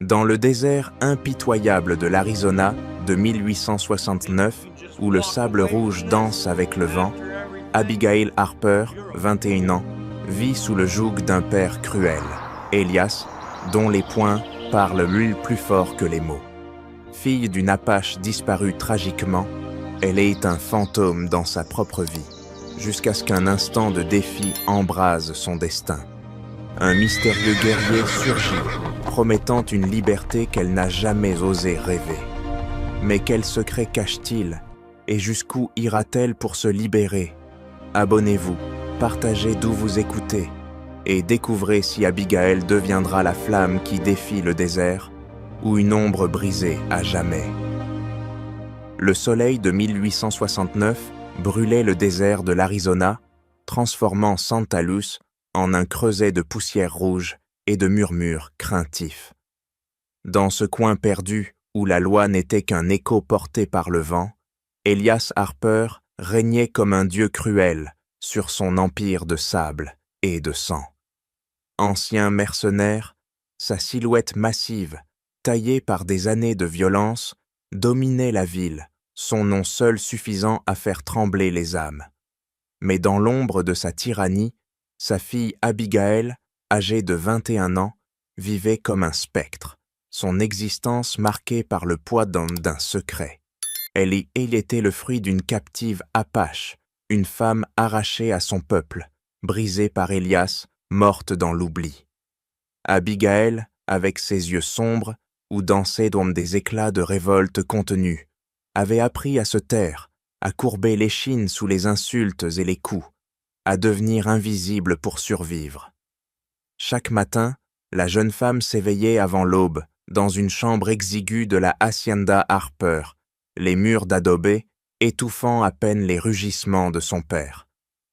Dans le désert impitoyable de l'Arizona de 1869, où le sable rouge danse avec le vent, Abigail Harper, 21 ans, vit sous le joug d'un père cruel, Elias, dont les poings parlent mille plus fort que les mots. Fille d'une Apache disparue tragiquement, elle est un fantôme dans sa propre vie, jusqu'à ce qu'un instant de défi embrase son destin. Un mystérieux guerrier surgit, promettant une liberté qu'elle n'a jamais osé rêver. Mais quel secret cache-t-il, et jusqu'où ira-t-elle pour se libérer? Abonnez-vous, partagez d'où vous écoutez, et découvrez si Abigail deviendra la flamme qui défie le désert, ou une ombre brisée à jamais. Le soleil de 1869 brûlait le désert de l'Arizona, transformant Santa Luz en un creuset de poussière rouge et de murmures craintifs. Dans ce coin perdu où la loi n'était qu'un écho porté par le vent, Elias Harper régnait comme un dieu cruel sur son empire de sable et de sang. Ancien mercenaire, sa silhouette massive, taillée par des années de violence, dominait la ville, son nom seul suffisant à faire trembler les âmes. Mais dans l'ombre de sa tyrannie, sa fille Abigail, âgée de 21 ans, vivait comme un spectre, son existence marquée par le poids d'un secret. Elle était le fruit d'une captive Apache, une femme arrachée à son peuple, brisée par Elias, morte dans l'oubli. Abigail, avec ses yeux sombres, où dansaient des éclats de révolte contenus, avait appris à se taire, à courber l'échine sous les insultes et les coups, à devenir invisible pour survivre. Chaque matin, la jeune femme s'éveillait avant l'aube, dans une chambre exiguë de la Hacienda Harper, les murs d'adobe étouffant à peine les rugissements de son père.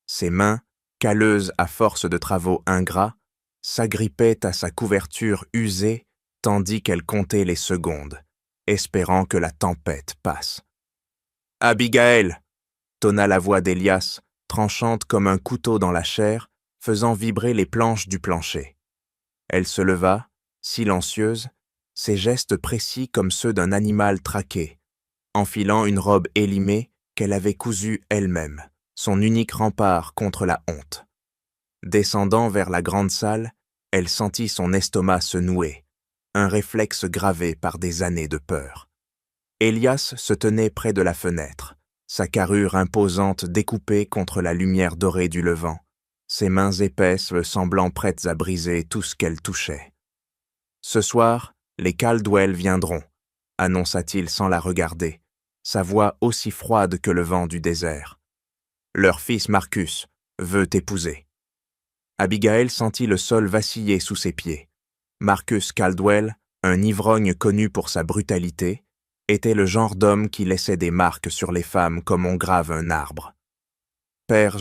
Ses mains, calleuses à force de travaux ingrats, s'agrippaient à sa couverture usée tandis qu'elle comptait les secondes, espérant que la tempête passe. « Abigail !» tonna la voix d'Elias, tranchante comme un couteau dans la chair, faisant vibrer les planches du plancher. Elle se leva, silencieuse, ses gestes précis comme ceux d'un animal traqué, enfilant une robe élimée qu'elle avait cousue elle-même, son unique rempart contre la honte. Descendant vers la grande salle, elle sentit son estomac se nouer, un réflexe gravé par des années de peur. Elias se tenait près de la fenêtre, sa carrure imposante découpée contre la lumière dorée du levant, ses mains épaisses semblant prêtes à briser tout ce qu'elle touchait. « Ce soir, les Caldwell viendront », annonça-t-il sans la regarder, sa voix aussi froide que le vent du désert. « Leur fils Marcus veut t'épouser. » Abigail sentit le sol vaciller sous ses pieds. Marcus Caldwell, un ivrogne connu pour sa brutalité, était le genre d'homme qui laissait des marques sur les femmes comme on grave un arbre. « Père,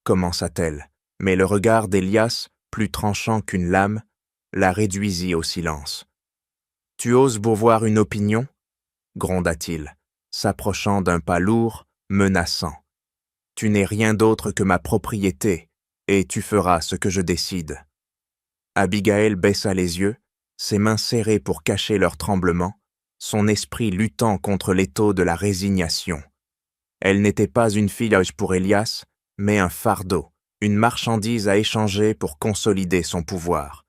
commença-t-elle, mais le regard d'Elias, plus tranchant qu'une lame, la réduisit au silence. « Tu oses beauvoir une opinion ?» gronda-t-il, s'approchant d'un pas lourd, menaçant. « Tu n'es rien d'autre que ma propriété, et tu feras ce que je décide. » Abigail baissa les yeux, ses mains serrées pour cacher leur tremblement, son esprit luttant contre l'étau de la résignation. Elle n'était pas une fille pour Elias, mais un fardeau, une marchandise à échanger pour consolider son pouvoir.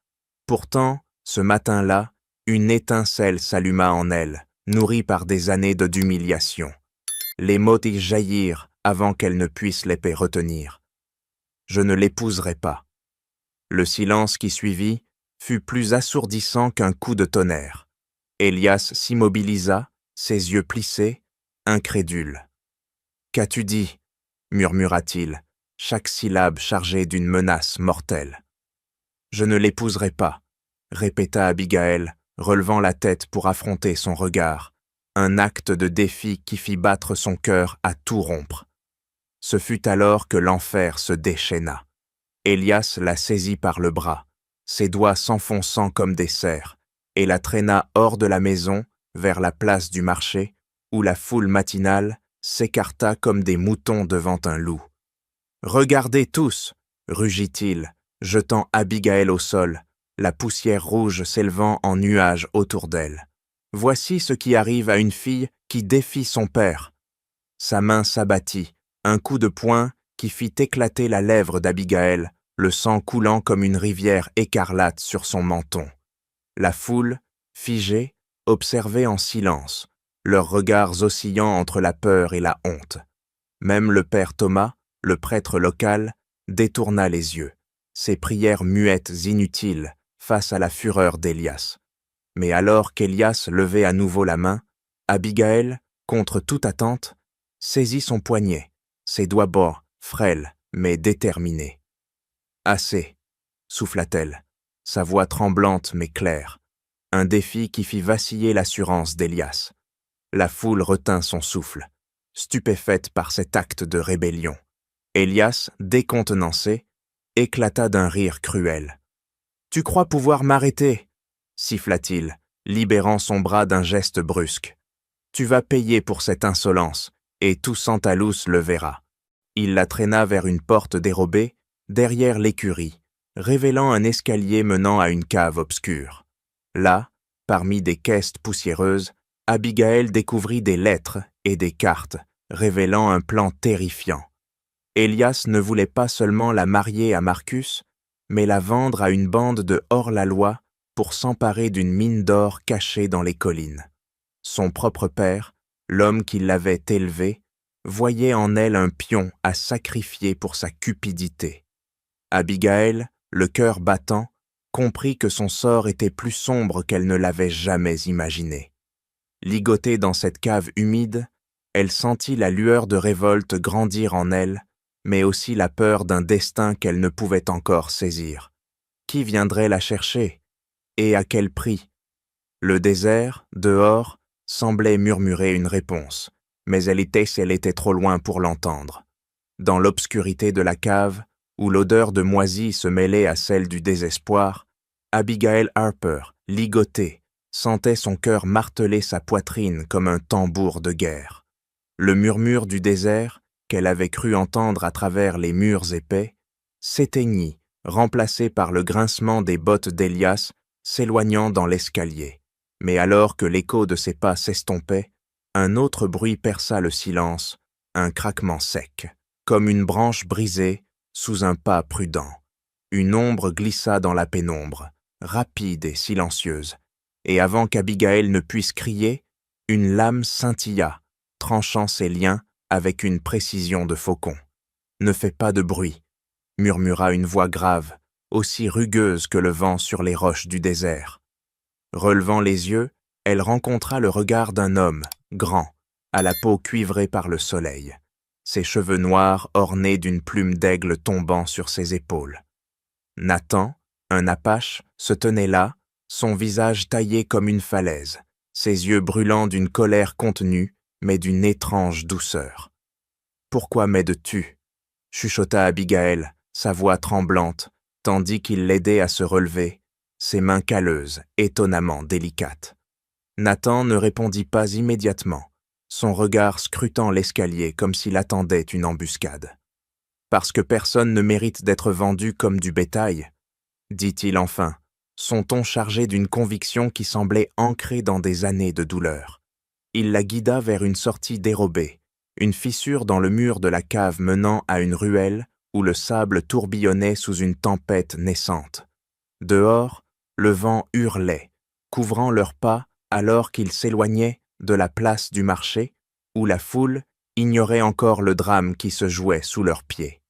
Pourtant, ce matin-là, une étincelle s'alluma en elle, nourrie par des années d'humiliation. Les mots y jaillirent avant qu'elle ne puisse les retenir. « Je ne l'épouserai pas. » Le silence qui suivit fut plus assourdissant qu'un coup de tonnerre. Elias s'immobilisa, ses yeux plissés, incrédule. « Qu'as-tu dit ?» murmura-t-il, chaque syllabe chargée d'une menace mortelle. « Je ne l'épouserai pas », répéta Abigail, relevant la tête pour affronter son regard, un acte de défi qui fit battre son cœur à tout rompre. Ce fut alors que l'enfer se déchaîna. Elias la saisit par le bras, ses doigts s'enfonçant comme des serres, et la traîna hors de la maison vers la place du marché, où la foule matinale s'écarta comme des moutons devant un loup. « Regardez tous !» rugit-il, jetant Abigail au sol, la poussière rouge s'élevant en nuages autour d'elle. Voici ce qui arrive à une fille qui défie son père. Sa main s'abattit, un coup de poing qui fit éclater la lèvre d'Abigaël, le sang coulant comme une rivière écarlate sur son menton. La foule, figée, observait en silence, leurs regards oscillant entre la peur et la honte. Même le père Thomas, le prêtre local, détourna les yeux, ses prières muettes inutiles face à la fureur d'Élias. Mais alors qu'Élias levait à nouveau la main, Abigaël, contre toute attente, saisit son poignet, ses doigts bas, frêles, mais déterminés. « Assez », souffla-t-elle, sa voix tremblante mais claire, un défi qui fit vaciller l'assurance d'Élias. La foule retint son souffle, stupéfaite par cet acte de rébellion. Élias, décontenancé, éclata d'un rire cruel. « Tu crois pouvoir m'arrêter ?» siffla-t-il, libérant son bras d'un geste brusque. « Tu vas payer pour cette insolence, et tout Santalus le verra. » Il la traîna vers une porte dérobée, derrière l'écurie, révélant un escalier menant à une cave obscure. Là, parmi des caisses poussiéreuses, Abigaël découvrit des lettres et des cartes, révélant un plan terrifiant. Élias ne voulait pas seulement la marier à Marcus, mais la vendre à une bande de hors-la-loi pour s'emparer d'une mine d'or cachée dans les collines. Son propre père, l'homme qui l'avait élevée, voyait en elle un pion à sacrifier pour sa cupidité. Abigaël, le cœur battant, comprit que son sort était plus sombre qu'elle ne l'avait jamais imaginé. Ligotée dans cette cave humide, elle sentit la lueur de révolte grandir en elle, mais aussi la peur d'un destin qu'elle ne pouvait encore saisir. Qui viendrait la chercher? Et à quel prix? Le désert, dehors, semblait murmurer une réponse, mais elle était trop loin pour l'entendre. Dans l'obscurité de la cave, où l'odeur de moisi se mêlait à celle du désespoir, Abigail Harper, ligotée, sentait son cœur marteler sa poitrine comme un tambour de guerre. Le murmure du désert, qu'elle avait cru entendre à travers les murs épais, s'éteignit, remplacé par le grincement des bottes d'Élias s'éloignant dans l'escalier. Mais alors que l'écho de ses pas s'estompait, un autre bruit perça le silence, un craquement sec, comme une branche brisée sous un pas prudent. Une ombre glissa dans la pénombre, rapide et silencieuse, et avant qu'Abigaël ne puisse crier, une lame scintilla, tranchant ses liens avec une précision de faucon. « Ne fais pas de bruit », murmura une voix grave, aussi rugueuse que le vent sur les roches du désert. Relevant les yeux, elle rencontra le regard d'un homme, grand, à la peau cuivrée par le soleil, ses cheveux noirs ornés d'une plume d'aigle tombant sur ses épaules. Nathan, un Apache, se tenait là, son visage taillé comme une falaise, ses yeux brûlants d'une colère contenue, mais d'une étrange douceur. « Pourquoi m'aides-tu » chuchota Abigaël, sa voix tremblante, tandis qu'il l'aidait à se relever, ses mains calleuses, étonnamment délicates. Nathan ne répondit pas immédiatement, son regard scrutant l'escalier comme s'il attendait une embuscade. « Parce que personne ne mérite d'être vendu comme du bétail, » dit-il enfin, son ton chargé d'une conviction qui semblait ancrée dans des années de douleur. Il la guida vers une sortie dérobée, une fissure dans le mur de la cave menant à une ruelle où le sable tourbillonnait sous une tempête naissante. Dehors, le vent hurlait, couvrant leurs pas alors qu'ils s'éloignaient de la place du marché, où la foule ignorait encore le drame qui se jouait sous leurs pieds.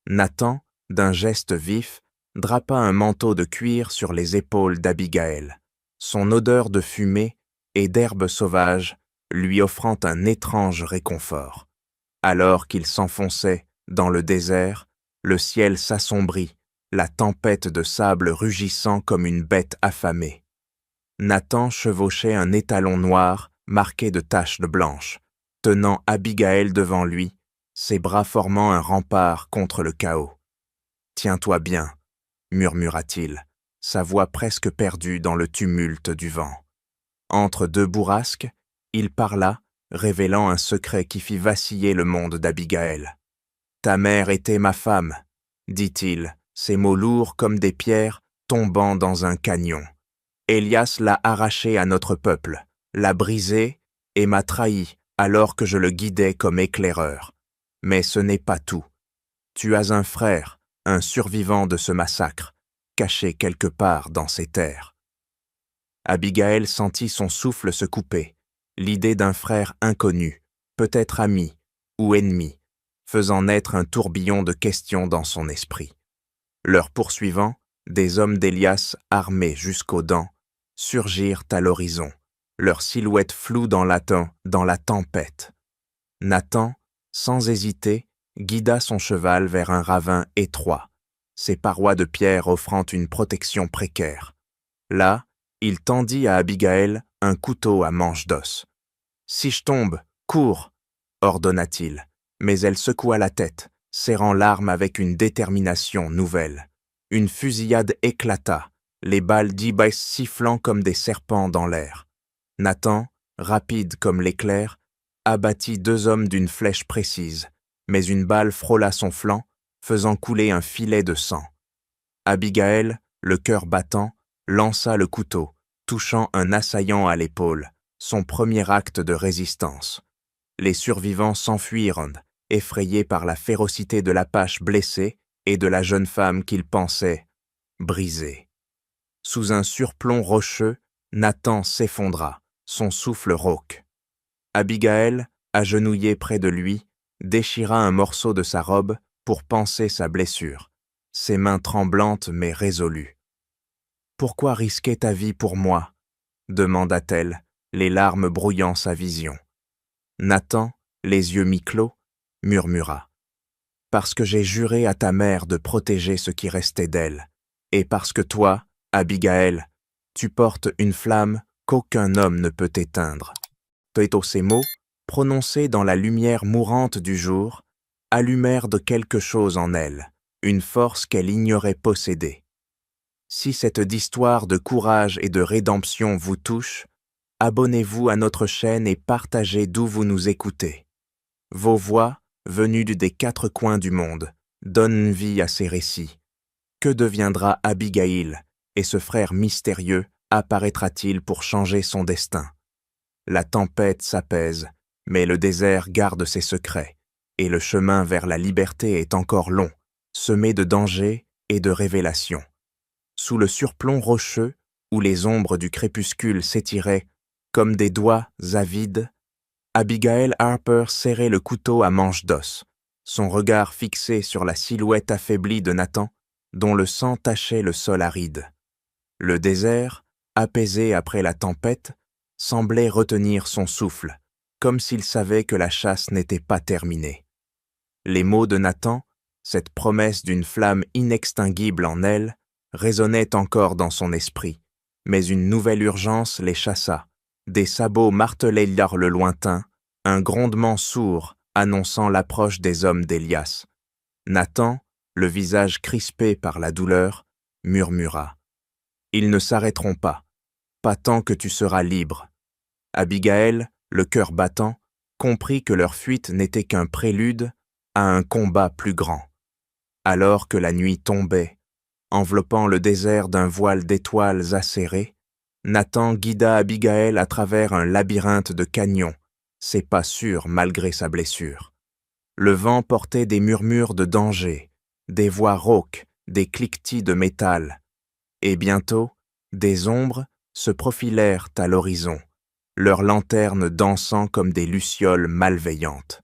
Nathan, d'un geste vif, drapa un manteau de cuir sur les épaules d'Abigaël, son odeur de fumée et d'herbe sauvage lui offrant un étrange réconfort. Alors qu'il s'enfonçait dans le désert, le ciel s'assombrit, la tempête de sable rugissant comme une bête affamée. Nathan chevauchait un étalon noir marqué de taches de blanches, tenant Abigaël devant lui, ses bras formant un rempart contre le chaos. « Tiens-toi bien » murmura-t-il, sa voix presque perdue dans le tumulte du vent. Entre deux bourrasques, il parla, révélant un secret qui fit vaciller le monde d'Abigaël. « Ta mère était ma femme, dit-il, ses mots lourds comme des pierres tombant dans un canyon. Élias l'a arraché à notre peuple, l'a brisé et m'a trahi alors que je le guidais comme éclaireur. Mais ce n'est pas tout. Tu as un frère, un survivant de ce massacre, caché quelque part dans ces terres. Abigail sentit son souffle se couper, l'idée d'un frère inconnu, peut-être ami ou ennemi, faisant naître un tourbillon de questions dans son esprit. Leurs poursuivants, des hommes d'Élias armés jusqu'aux dents, surgirent à l'horizon, leurs silhouettes floues dans la tempête. Nathan, sans hésiter, guida son cheval vers un ravin étroit, ses parois de pierre offrant une protection précaire. Là, il tendit à Abigail un couteau à manche d'os. « Si je tombe, cours !» ordonna-t-il, mais elle secoua la tête, serrant l'arme avec une détermination nouvelle. Une fusillade éclata, les balles d'Ibès sifflant comme des serpents dans l'air. Nathan, rapide comme l'éclair, abattit 2 hommes d'une flèche précise, mais une balle frôla son flanc, faisant couler un filet de sang. Abigail, le cœur battant, lança le couteau, touchant un assaillant à l'épaule, son premier acte de résistance. Les survivants s'enfuirent, effrayés par la férocité de l'Apache blessé et de la jeune femme qu'ils pensaient brisée. Sous un surplomb rocheux, Nathan s'effondra, son souffle rauque. Abigail, agenouillée près de lui, déchira un morceau de sa robe pour panser sa blessure, ses mains tremblantes mais résolues. « Pourquoi risquer ta vie pour moi ?» demanda-t-elle, les larmes brouillant sa vision. Nathan, les yeux mi-clos, murmura. « Parce que j'ai juré à ta mère de protéger ce qui restait d'elle, et parce que toi, Abigail, tu portes une flamme qu'aucun homme ne peut éteindre. » Ces mots, prononcés dans la lumière mourante du jour, allumèrent de quelque chose en elle, une force qu'elle ignorait posséder. Si cette histoire de courage et de rédemption vous touche, abonnez-vous à notre chaîne et partagez d'où vous nous écoutez. Vos voix, venues des 4 coins du monde, donnent vie à ces récits. Que deviendra Abigail et ce frère mystérieux apparaîtra-t-il pour changer son destin? La tempête s'apaise, mais le désert garde ses secrets, et le chemin vers la liberté est encore long, semé de dangers et de révélations. Sous le surplomb rocheux, où les ombres du crépuscule s'étiraient comme des doigts avides, Abigail Harper serrait le couteau à manche d'os, son regard fixé sur la silhouette affaiblie de Nathan, dont le sang tachait le sol aride. Le désert, apaisé après la tempête, semblait retenir son souffle, comme s'il savait que la chasse n'était pas terminée. Les mots de Nathan, cette promesse d'une flamme inextinguible en elle, résonnaient encore dans son esprit, mais une nouvelle urgence les chassa. Des sabots martelaient le lointain, un grondement sourd annonçant l'approche des hommes d'Élias. Nathan, le visage crispé par la douleur, murmura. « Ils ne s'arrêteront pas tant que tu seras libre. » Abigail, le cœur battant, comprit que leur fuite n'était qu'un prélude à un combat plus grand. Alors que la nuit tombait, enveloppant le désert d'un voile d'étoiles acérées, Nathan guida Abigail à travers un labyrinthe de canyons, ses pas sûrs malgré sa blessure. Le vent portait des murmures de danger, des voix rauques, des cliquetis de métal, et bientôt, des ombres se profilèrent à l'horizon, leurs lanternes dansant comme des lucioles malveillantes.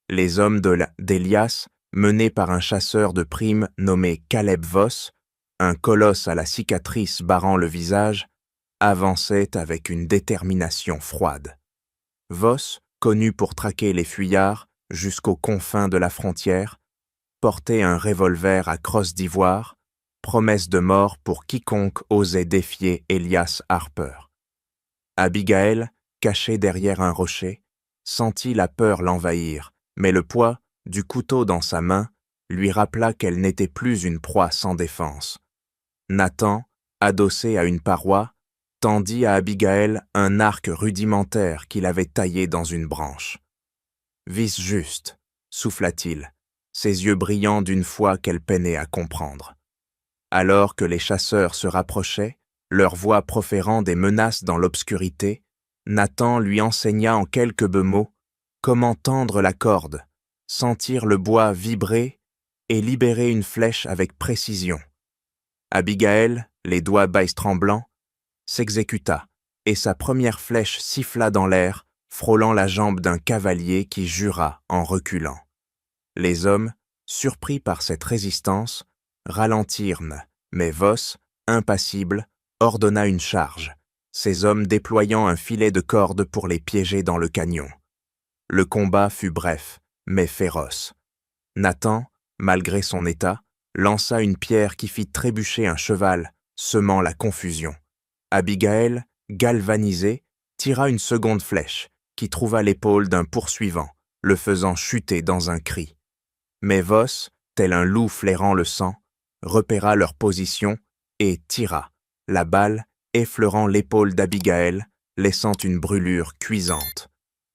Les hommes d'Élias, menés par un chasseur de primes nommé Caleb Voss, un colosse à la cicatrice barrant le visage, avançaient avec une détermination froide. Voss, connu pour traquer les fuyards jusqu'aux confins de la frontière, portait un revolver à crosse d'ivoire, promesse de mort pour quiconque osait défier Élias Harper. Abigail, cachée derrière un rocher, sentit la peur l'envahir, mais le poids du couteau dans sa main lui rappela qu'elle n'était plus une proie sans défense. Nathan, adossé à une paroi, tendit à Abigail un arc rudimentaire qu'il avait taillé dans une branche. « Vise juste », souffla-t-il, ses yeux brillants d'une foi qu'elle peinait à comprendre. Alors que les chasseurs se rapprochaient, leur voix proférant des menaces dans l'obscurité, Nathan lui enseigna en quelques beaux mots comment tendre la corde, sentir le bois vibrer et libérer une flèche avec précision. Abigaël, les doigts baisse-tremblants, s'exécuta, et sa première flèche siffla dans l'air, frôlant la jambe d'un cavalier qui jura en reculant. Les hommes, surpris par cette résistance, ralentirent, mais Voss, impassible, ordonna une charge, ses hommes déployant un filet de corde pour les piéger dans le canyon. Le combat fut bref, mais féroce. Nathan, malgré son état, lança une pierre qui fit trébucher un cheval, semant la confusion. Abigaël, galvanisée, tira une seconde flèche, qui trouva l'épaule d'un poursuivant, le faisant chuter dans un cri. Mais Voss, tel un loup flairant le sang, repéra leur position et tira, la balle effleurant l'épaule d'Abigaël, laissant une brûlure cuisante.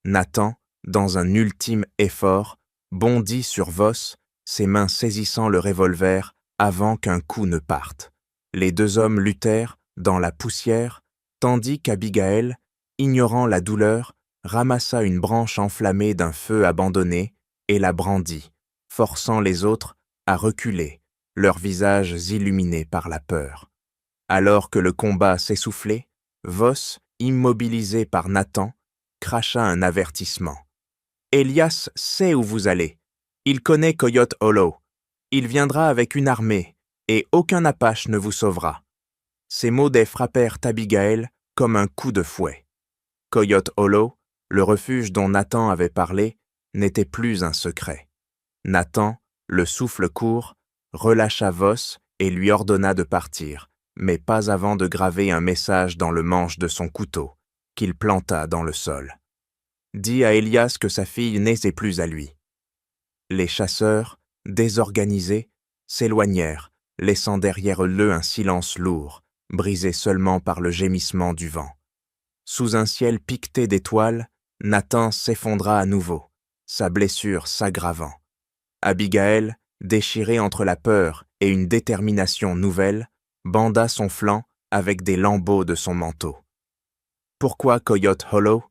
Nathan, dans un ultime effort, bondit sur Voss, ses mains saisissant le revolver avant qu'un coup ne parte. Les deux hommes luttèrent dans la poussière, tandis qu'Abigaël, ignorant la douleur, ramassa une branche enflammée d'un feu abandonné et la brandit, forçant les autres à reculer, leurs visages illuminés par la peur. Alors que le combat s'essoufflait, Voss, immobilisé par Nathan, cracha un avertissement. « Elias sait où vous allez. Il connaît Coyote Hollow. Il viendra avec une armée, et aucun Apache ne vous sauvera. » Ces mots frappèrent Abigaël comme un coup de fouet. Coyote Hollow, le refuge dont Nathan avait parlé, n'était plus un secret. Nathan, le souffle court, relâcha Voss et lui ordonna de partir, mais pas avant de graver un message dans le manche de son couteau, qu'il planta dans le sol. « Dis à Elias que sa fille n'est plus à lui. » Les chasseurs, désorganisés, s'éloignèrent, laissant derrière eux un silence lourd, brisé seulement par le gémissement du vent. Sous un ciel piqueté d'étoiles, Nathan s'effondra à nouveau, sa blessure s'aggravant. Abigaël, déchirée entre la peur et une détermination nouvelle, banda son flanc avec des lambeaux de son manteau. « Pourquoi Coyote Hollow ?»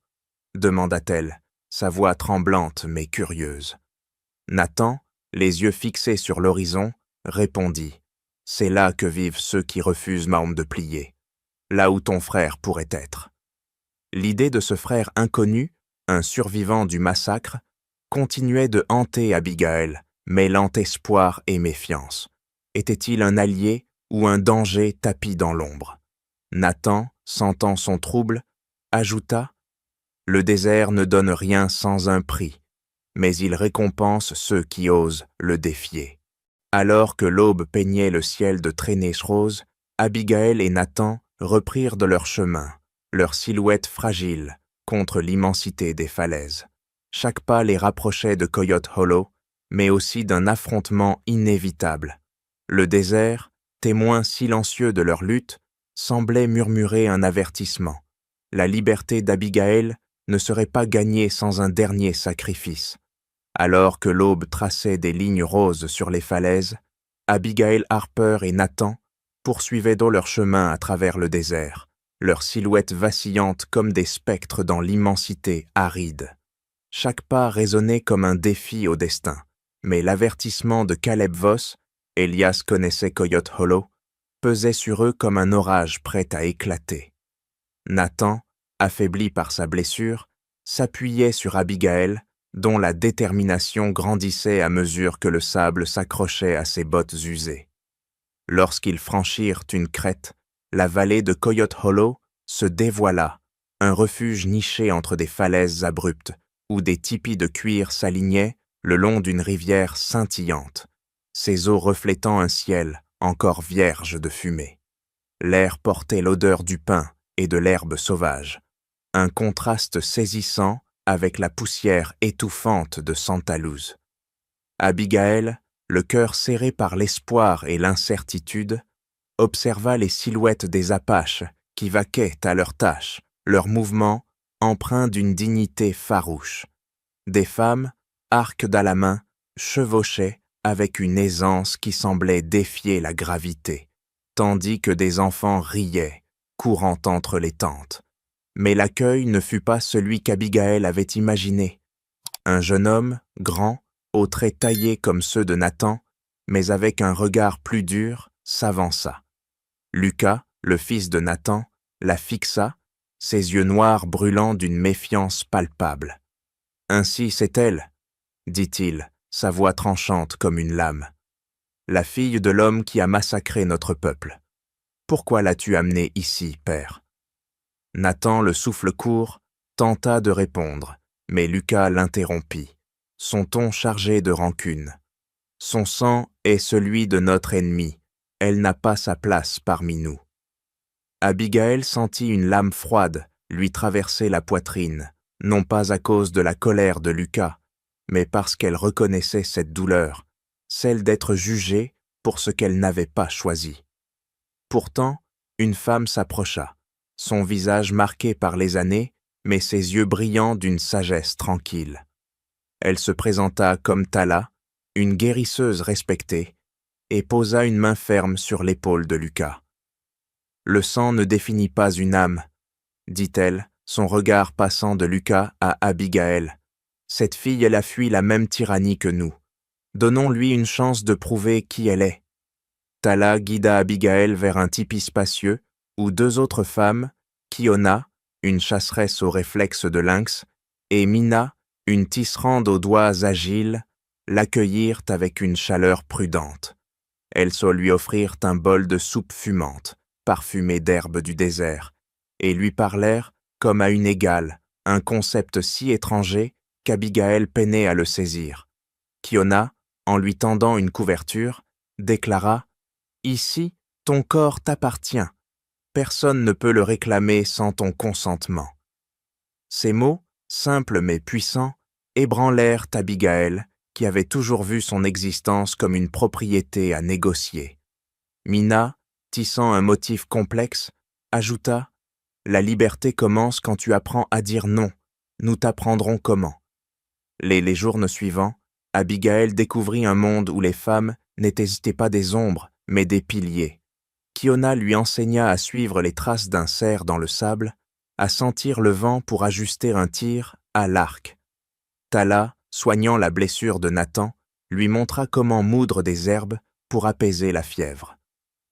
demanda-t-elle, sa voix tremblante mais curieuse. Nathan, les yeux fixés sur l'horizon, répondit « C'est là que vivent ceux qui refusent Mahom de plier, là où ton frère pourrait être. » L'idée de ce frère inconnu, un survivant du massacre, continuait de hanter Abigaël, mêlant espoir et méfiance. Était-il un allié ou un danger tapi dans l'ombre? Nathan, sentant son trouble, ajouta « Le désert ne donne rien sans un prix, mais il récompense ceux qui osent le défier. » Alors que l'aube peignait le ciel de traînées roses, Abigaël et Nathan reprirent de leur chemin, leur silhouette fragile contre l'immensité des falaises. Chaque pas les rapprochait de Coyote Hollow, mais aussi d'un affrontement inévitable. Le désert, témoin silencieux de leur lutte, semblait murmurer un avertissement. La liberté d'Abigaël ne serait pas gagnée sans un dernier sacrifice. Alors que l'aube traçait des lignes roses sur les falaises, Abigail Harper et Nathan poursuivaient donc leur chemin à travers le désert, leurs silhouettes vacillantes comme des spectres dans l'immensité aride. Chaque pas résonnait comme un défi au destin, mais l'avertissement de Caleb Voss, Elias connaissait Coyote Hollow, pesait sur eux comme un orage prêt à éclater. Nathan, affaibli par sa blessure, s'appuyait sur Abigaël, dont la détermination grandissait à mesure que le sable s'accrochait à ses bottes usées. Lorsqu'ils franchirent une crête, la vallée de Coyote Hollow se dévoila, un refuge niché entre des falaises abruptes, où des tipis de cuir s'alignaient le long d'une rivière scintillante, ses eaux reflétant un ciel encore vierge de fumée. L'air portait l'odeur du pin et de l'herbe sauvage, un contraste saisissant avec la poussière étouffante de Santa Luz. Abigaël, le cœur serré par l'espoir et l'incertitude, observa les silhouettes des Apaches qui vaquaient à leurs tâches, leurs mouvements empreints d'une dignité farouche. Des femmes, arcs à la main, chevauchaient avec une aisance qui semblait défier la gravité, tandis que des enfants riaient, courant entre les tentes. Mais l'accueil ne fut pas celui qu'Abigaël avait imaginé. Un jeune homme, grand, aux traits taillés comme ceux de Nathan, mais avec un regard plus dur, s'avança. Lucas, le fils de Nathan, la fixa, ses yeux noirs brûlant d'une méfiance palpable. « Ainsi c'est elle, » dit-il, sa voix tranchante comme une lame. « La fille de l'homme qui a massacré notre peuple. Pourquoi l'as-tu amenée ici, père ?» Nathan, le souffle court, tenta de répondre, mais Lucas l'interrompit, son ton chargé de rancune. « Son sang est celui de notre ennemi, elle n'a pas sa place parmi nous. » Abigaël sentit une lame froide lui traverser la poitrine, non pas à cause de la colère de Lucas, mais parce qu'elle reconnaissait cette douleur, celle d'être jugée pour ce qu'elle n'avait pas choisi. Pourtant, une femme s'approcha, son visage marqué par les années, mais ses yeux brillants d'une sagesse tranquille. Elle se présenta comme Tala, une guérisseuse respectée, et posa une main ferme sur l'épaule de Lucas. « Le sang ne définit pas une âme, » dit-elle, son regard passant de Lucas à Abigaël. « Cette fille, elle a fui la même tyrannie que nous. Donnons-lui une chance de prouver qui elle est. » Tala guida Abigaël vers un tipi spacieux où deux autres femmes, Kiona, une chasseresse aux réflexes de lynx, et Mina, une tisserande aux doigts agiles, l'accueillirent avec une chaleur prudente. Elles lui offrirent un bol de soupe fumante, parfumée d'herbes du désert, et lui parlèrent comme à une égale, un concept si étranger qu'Abigaël peinait à le saisir. Kiona, en lui tendant une couverture, déclara « Ici, ton corps t'appartient. Personne ne peut le réclamer sans ton consentement. » Ces mots, simples mais puissants, ébranlèrent Abigaël, qui avait toujours vu son existence comme une propriété à négocier. Mina, tissant un motif complexe, ajouta « La liberté commence quand tu apprends à dire non. Nous t'apprendrons comment. » Les jours suivants, Abigaël découvrit un monde où les femmes n'étaient pas des ombres, mais des piliers. Kiona lui enseigna à suivre les traces d'un cerf dans le sable, à sentir le vent pour ajuster un tir à l'arc. Tala, soignant la blessure de Nathan, lui montra comment moudre des herbes pour apaiser la fièvre.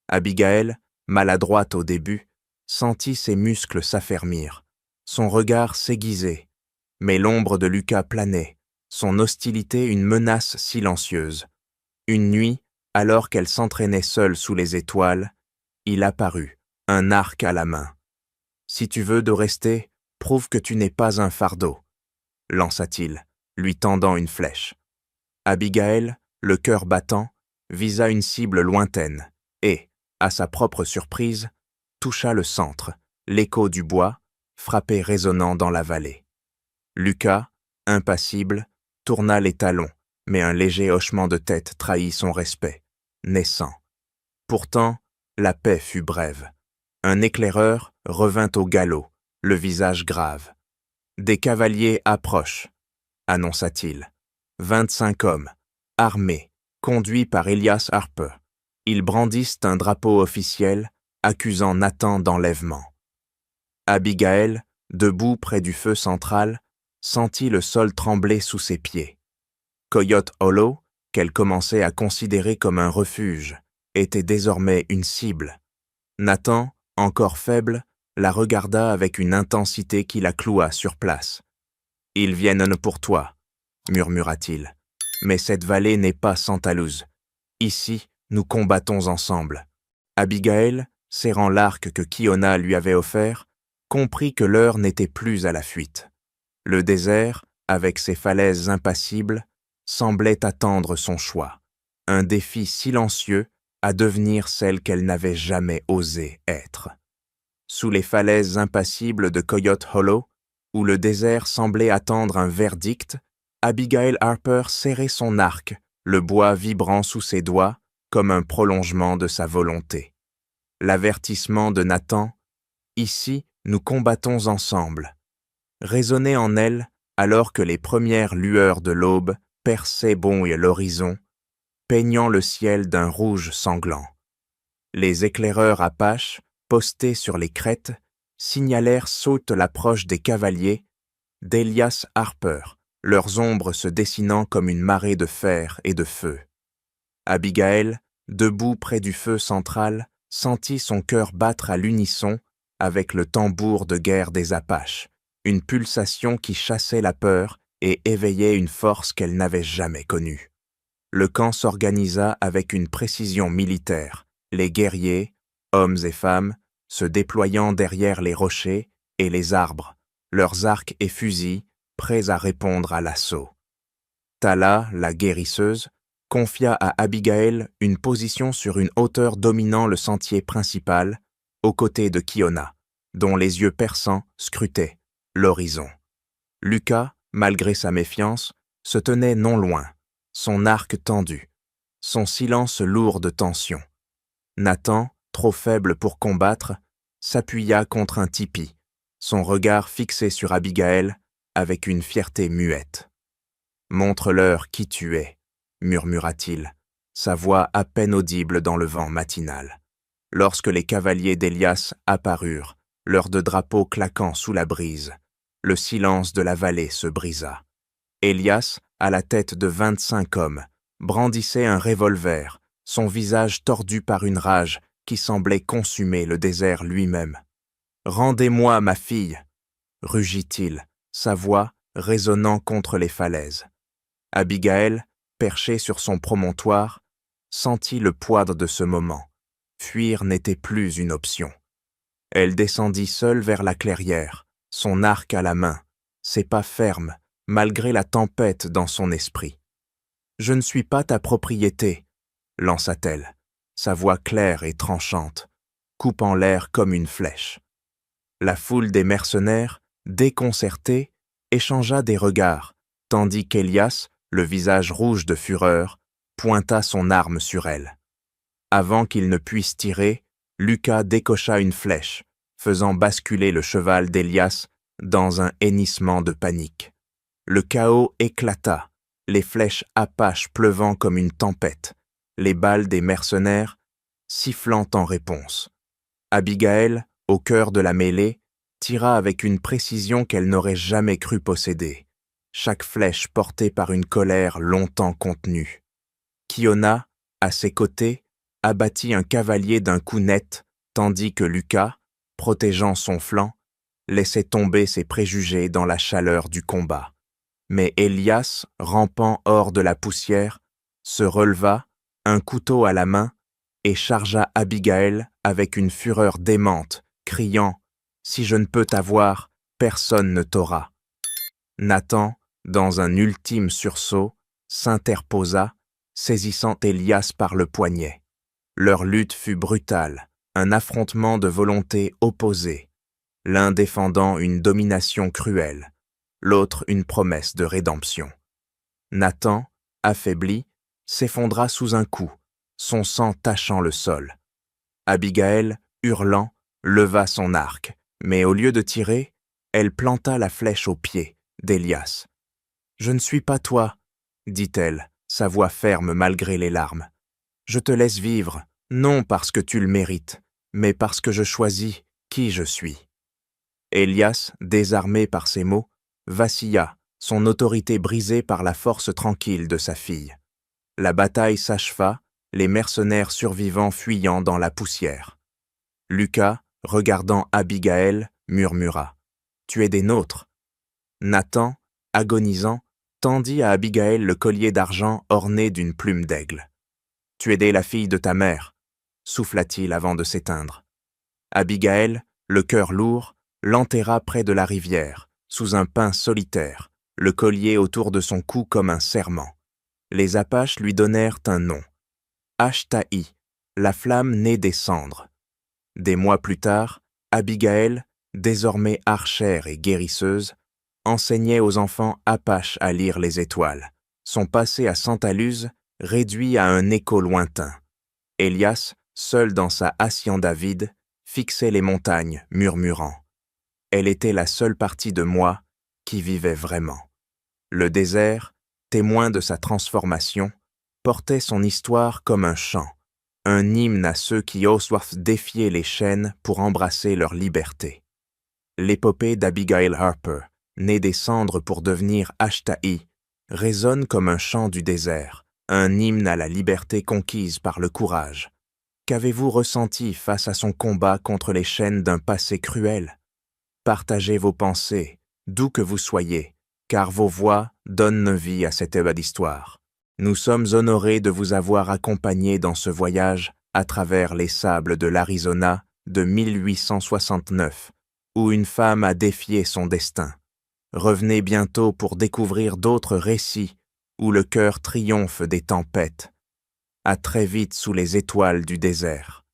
Abigaël, maladroite au début, sentit ses muscles s'affermir, son regard s'aiguiser, mais l'ombre de Lucas planait, son hostilité une menace silencieuse. Une nuit, alors qu'elle s'entraînait seule sous les étoiles, il apparut, un arc à la main. « Si tu veux de rester, prouve que tu n'es pas un fardeau, » lança-t-il, lui tendant une flèche. Abigaël, le cœur battant, visa une cible lointaine et, à sa propre surprise, toucha le centre, l'écho du bois, frappé résonnant dans la vallée. Lucas, impassible, tourna les talons, mais un léger hochement de tête trahit son respect, naissant. Pourtant, la paix fut brève. Un éclaireur revint au galop, le visage grave. « Des cavaliers approchent, » annonça-t-il. 25 hommes, armés, conduits par Elias Harper. Ils brandissent un drapeau officiel, accusant Nathan d'enlèvement. Abigaël, debout près du feu central, sentit le sol trembler sous ses pieds. Coyote Hollow, qu'elle commençait à considérer comme un refuge, était désormais une cible. Nathan, encore faible, la regarda avec une intensité qui la cloua sur place. « Ils viennent pour toi, » murmura-t-il. « Mais cette vallée n'est pas Santa Luz. Ici, nous combattons ensemble. » Abigaël, serrant l'arc que Kiona lui avait offert, comprit que l'heure n'était plus à la fuite. Le désert, avec ses falaises impassibles, semblait attendre son choix, un défi silencieux à devenir celle qu'elle n'avait jamais osé être. Sous les falaises impassibles de Coyote Hollow, où le désert semblait attendre un verdict, Abigaël Harper serrait son arc, le bois vibrant sous ses doigts comme un prolongement de sa volonté. L'avertissement de Nathan, « Ici, nous combattons ensemble », résonnait en elle alors que les premières lueurs de l'aube perçaient l'horizon, peignant le ciel d'un rouge sanglant. Les éclaireurs apaches, postés sur les crêtes, signalèrent saute l'approche des cavaliers d'Elias Harper, leurs ombres se dessinant comme une marée de fer et de feu. Abigail, debout près du feu central, sentit son cœur battre à l'unisson avec le tambour de guerre des Apaches, une pulsation qui chassait la peur et éveillait une force qu'elle n'avait jamais connue. Le camp s'organisa avec une précision militaire, les guerriers, hommes et femmes, se déployant derrière les rochers et les arbres, leurs arcs et fusils, prêts à répondre à l'assaut. Tala, la guérisseuse, confia à Abigail une position sur une hauteur dominant le sentier principal, aux côtés de Kiona, dont les yeux perçants scrutaient l'horizon. Lucas, malgré sa méfiance, se tenait non loin, son arc tendu, son silence lourd de tension. Nathan, trop faible pour combattre, s'appuya contre un tipi, son regard fixé sur Abigail avec une fierté muette. « Montre-leur qui tu es », murmura-t-il, sa voix à peine audible dans le vent matinal. Lorsque les cavaliers d'Elias apparurent, leurs deux drapeaux claquant sous la brise, le silence de la vallée se brisa. Elias, à la tête de 25 hommes, brandissait un revolver, son visage tordu par une rage qui semblait consumer le désert lui-même. « Rendez-moi ma fille !» rugit-il, sa voix résonnant contre les falaises. Abigail, perchée sur son promontoire, sentit le poids de ce moment. Fuir n'était plus une option. Elle descendit seule vers la clairière, son arc à la main, ses pas fermes, malgré la tempête dans son esprit. « Je ne suis pas ta propriété », lança-t-elle, sa voix claire et tranchante, coupant l'air comme une flèche. La foule des mercenaires, déconcertée, échangea des regards, tandis qu'Elias, le visage rouge de fureur, pointa son arme sur elle. Avant qu'il ne puisse tirer, Lucas décocha une flèche, faisant basculer le cheval d'Elias dans un hennissement de panique. Le chaos éclata, les flèches apaches pleuvant comme une tempête, les balles des mercenaires sifflant en réponse. Abigail, au cœur de la mêlée, tira avec une précision qu'elle n'aurait jamais cru posséder, chaque flèche portée par une colère longtemps contenue. Kiona, à ses côtés, abattit un cavalier d'un coup net, tandis que Lucas, protégeant son flanc, laissait tomber ses préjugés dans la chaleur du combat. Mais Elias, rampant hors de la poussière, se releva, un couteau à la main, et chargea Abigail avec une fureur démente, criant « Si je ne peux t'avoir, personne ne t'aura ». Nathan, dans un ultime sursaut, s'interposa, saisissant Elias par le poignet. Leur lutte fut brutale, un affrontement de volontés opposées, l'un défendant une domination cruelle, l'autre une promesse de rédemption. Nathan, affaibli, s'effondra sous un coup, son sang tachant le sol. Abigail, hurlant, leva son arc, mais au lieu de tirer, elle planta la flèche au pied d'Elias. « Je ne suis pas toi, » dit-elle, sa voix ferme malgré les larmes. « Je te laisse vivre, non parce que tu le mérites, mais parce que je choisis qui je suis. » Elias, désarmé par ces mots, vacilla, son autorité brisée par la force tranquille de sa fille. La bataille s'acheva, les mercenaires survivants fuyant dans la poussière. Lucas, regardant Abigail, murmura « Tu es des nôtres !» Nathan, agonisant, tendit à Abigail le collier d'argent orné d'une plume d'aigle. « Tu es la fille de ta mère !» souffla-t-il avant de s'éteindre. Abigail, le cœur lourd, l'enterra près de la rivière, sous un pin solitaire, le collier autour de son cou comme un serment. Les Apaches lui donnèrent un nom. Ashtahi, la flamme née des cendres. Des mois plus tard, Abigail, désormais archère et guérisseuse, enseignait aux enfants Apaches à lire les étoiles, son passé à Santa Luz réduit à un écho lointain. Elias, seul dans sa hacienda vide, fixait les montagnes, murmurant. Elle était la seule partie de moi qui vivait vraiment. Le désert, témoin de sa transformation, portait son histoire comme un chant un hymne à ceux qui osent défier les chaînes pour embrasser leur liberté. L'épopée d'Abigail Harper, née des cendres pour devenir Ashtahi, résonne comme un chant du désert, un hymne à la liberté conquise par le courage. Qu'avez-vous ressenti face à son combat contre les chaînes d'un passé cruel? Partagez vos pensées, d'où que vous soyez, car vos voix donnent vie à cette belle histoire. Nous sommes honorés de vous avoir accompagné dans ce voyage à travers les sables de l'Arizona de 1869, où une femme a défié son destin. Revenez bientôt pour découvrir d'autres récits où le cœur triomphe des tempêtes. À très vite sous les étoiles du désert.